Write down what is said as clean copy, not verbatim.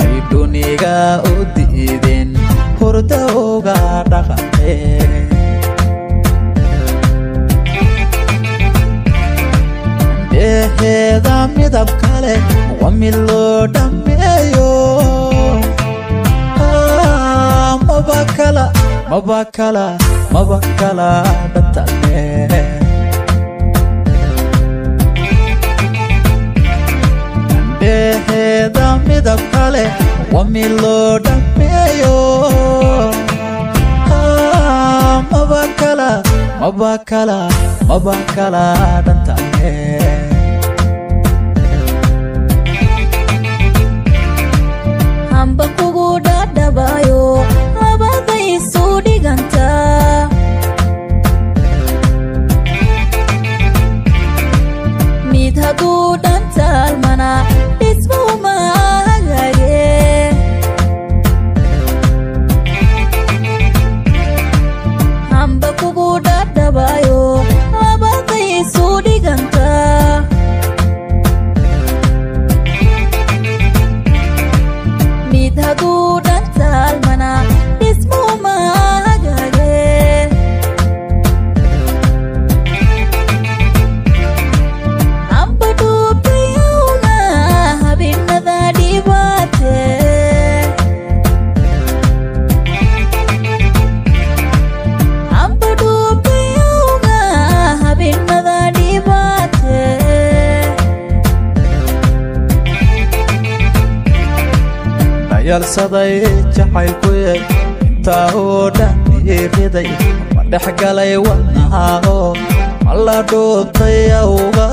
ay duniga u diideen hurda uga dhaqaaqeen heeda midab kale waa mid loo dhameeyo maba kala dhatane heeda midab kale waa mid loo dhameeyo maba kala dhatane hamba kugu dhadhabayo labaday isu dhiganta mid hadduu dhantaalmana dhismuu ma hagaage hamba kugu dhadhabayo labaday isu dhiganta midhaduu dhantaalmana dhismuu ma hagaage hamba dhuubtayawga habinada dhibaate hamba dhuubtayawga habinada dhibaate yalsaday jacaylkuye intaa oo dhan iiriday ma dhex galay wadnahaago ma la dhuubtay awga